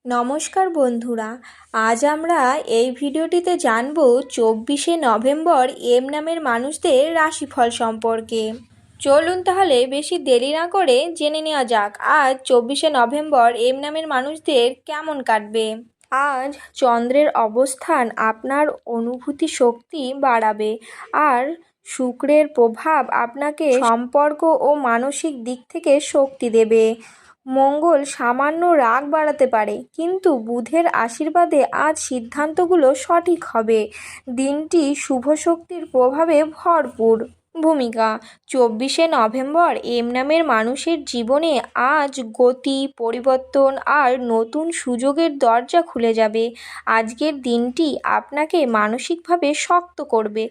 নমস্কার বন্ধুরা, আজ আমরা এই ভিডিওটিতে জানব 24শে নভেম্বর এম নামের মানুষদের রাশিফল সম্পর্কে। চলুন তাহলে বেশি দেরি না করে জেনে নেওয়া যাক আজ 24শে নভেম্বর এম নামের মানুষদের কেমন কাটবে। আজ চন্দ্রের অবস্থান আপনার অনুভূতি শক্তি বাড়াবে, আর শুক্রের প্রভাব আপনাকে সম্পর্ক ও মানসিক দিক থেকে শক্তি দেবে। মঙ্গল সামান্য রাগ বাড়াতে পারে, কিন্তু বুধের আশীর্বাদে আজ সিদ্ধান্তগুলো সঠিক হবে। দিনটি শুভ শক্তির প্রভাবে ভরপুর। ভূমিকা 24শে নভেম্বর এম নামের মানুষের জীবনে আজ গতি, পরিবর্তন আর নতুন সুযোগের দরজা খুলে যাবে। আজকের দিনটি আপনাকে মানসিকভাবে শক্ত করবে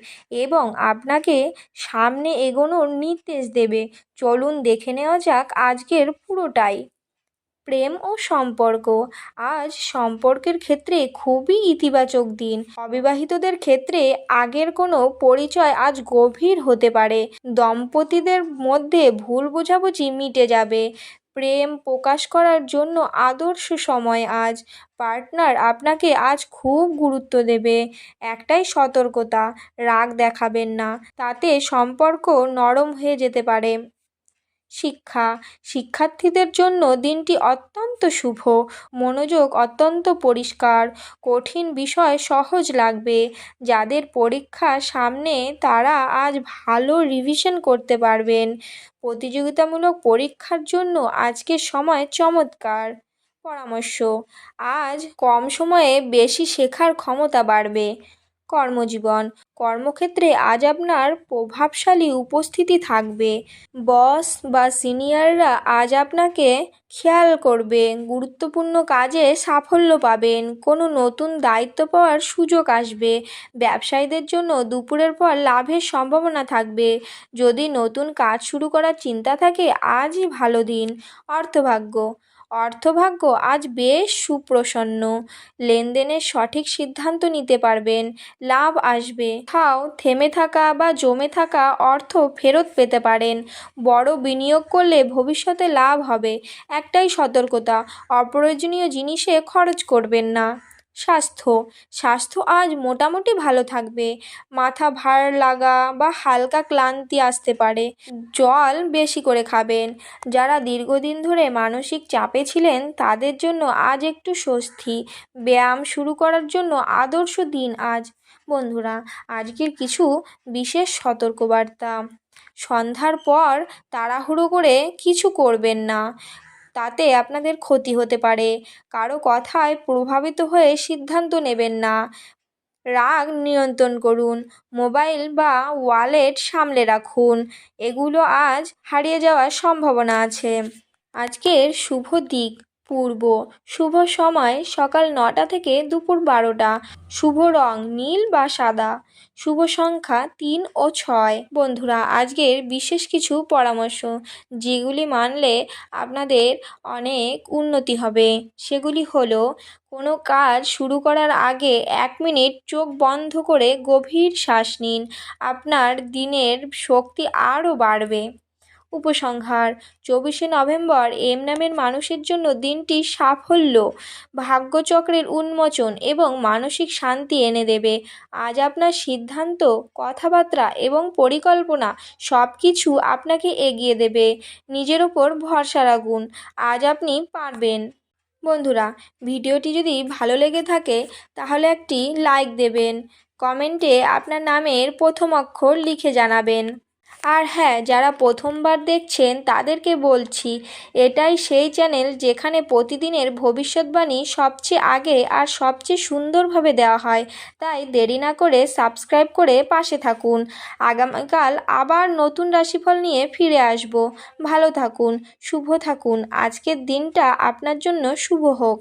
এবং আপনাকে সামনে এগোনোর নির্দেশ দেবে। চলুন দেখে নেওয়া যাক আজকের পুরোটাই। প্রেম ও সম্পর্ক, আজ সম্পর্কের ক্ষেত্রে খুবই ইতিবাচক দিন। অবিবাহিতদের ক্ষেত্রে আগের কোনো পরিচয় আজ গভীর হতে পারে। দম্পতিদের মধ্যে ভুল বোঝাবুঝি মিটে যাবে। প্রেম প্রকাশ করার জন্য আদর্শ সময় আজ। পার্টনার আপনাকে আজ খুব গুরুত্ব দেবে। একটাই সতর্কতা, রাগ দেখাবেন না, তাতে সম্পর্ক নরম হয়ে যেতে পারে। শিক্ষার্থীদের জন্য দিনটি অত্যন্ত শুভ। মনোযোগ অত্যন্ত পরিষ্কার, কঠিন বিষয় সহজ লাগবে। যাদের পরীক্ষা সামনে তারা আজ ভালো রিভিশন করতে পারবেন। প্রতিযোগিতামূলক পরীক্ষার জন্য আজকের সময় চমৎকার। পরামর্শ, আজ কম সময়ে বেশি শেখার ক্ষমতা বাড়বে। কর্মজীবন, কর্মক্ষেত্রে আজ আপনার প্রভাবশালী উপস্থিতি থাকবে। বস বা সিনিয়ররা আজ আপনাকে খেয়াল করবে। গুরুত্বপূর্ণ কাজে সাফল্য পাবেন। কোনো নতুন দায়িত্ব পাওয়ার সুযোগ আসবে। ব্যবসায়ীদের জন্য দুপুরের পর লাভের সম্ভাবনা থাকবে। যদি নতুন কাজ শুরু করার চিন্তা থাকে, আজই ভালো দিন। অর্থভাগ্য আজ বেশ সুপ্রসন্ন। লেনদেনের সঠিক সিদ্ধান্ত নিতে পারবেন। লাভ আসবে। থেমে থাকা বা জমে থাকা অর্থ ফেরত পেতে পারেন। বড় বিনিয়োগ করলে ভবিষ্যতে লাভ হবে। একটাই সতর্কতা, অপ্রয়োজনীয় জিনিসে খরচ করবেন না। স্বাস্থ্য আজ মোটামুটি ভালো থাকবে। মাথা ভার লাগা বা হালকা ক্লান্তি আসতে পারে। জল বেশি করে খাবেন। যারা দীর্ঘদিন ধরে মানসিক চাপে ছিলেন তাদের জন্য আজ একটু স্বস্তি। ব্যায়াম শুরু করার জন্য আদর্শ দিন আজ। বন্ধুরা, আজকের কিছু বিশেষ সতর্কবার্তা। সন্ধ্যার পর তাড়াহুড়ো করে কিছু করবেন না, তাতে আপনাদের ক্ষতি হতে পারে। কারো কথায় প্রভাবিত হয়ে সিদ্ধান্ত নেবেন না। রাগ নিয়ন্ত্রণ করুন। মোবাইল বা ওয়ালেট সামলে রাখুন, এগুলো আজ হারিয়ে যাওয়ার সম্ভাবনা আছে। আজকের শুভ দিক পূর্ব, শুভ সময় সকাল 9টা থেকে দুপুর 12টা। শুভ রং নীল বা সাদা। শুভ সংখ্যা 3 ও 6। বন্ধুরা, আজকের বিশেষ কিছু পরামর্শ যেগুলি মানলে আপনাদের অনেক উন্নতি হবে, সেগুলি হলো: কোনো কাজ শুরু করার আগে 1 মিনিট চোখ বন্ধ করে গভীর শ্বাস নিন। আপনার দিনের শক্তি আরও বাড়বে। উপসংহার, 24শে নভেম্বর এম নামের মানুষের জন্য দিনটি সাফল্য, ভাগ্যচক্রের উন্মোচন এবং মানসিক শান্তি এনে দেবে। আজ আপনার সিদ্ধান্ত, কথাবার্তা এবং পরিকল্পনা সব কিছু আপনাকে এগিয়ে দেবে। নিজের ওপর ভরসা রাখুন, আজ আপনি পারবেন। বন্ধুরা, ভিডিওটি যদি ভালো লেগে থাকে তাহলে একটি লাইক দেবেন। কমেন্টে আপনার নামের প্রথম অক্ষর লিখে জানাবেন। আর হ্যাঁ, যারা প্রথমবার দেখছেন তাদেরকে বলছি, এটাই সেই চ্যানেল যেখানে প্রতিদিনের ভবিষ্যৎবাণী সবচেয়ে আগে আর সবচেয়ে সুন্দরভাবে দেওয়া হয়। তাই দেরি না করে সাবস্ক্রাইব করে পাশে থাকুন। আগামীকাল আবার নতুন রাশিফল নিয়ে ফিরে আসব। ভালো থাকুন, শুভ থাকুন। আজকের দিনটা আপনার জন্য শুভ হোক।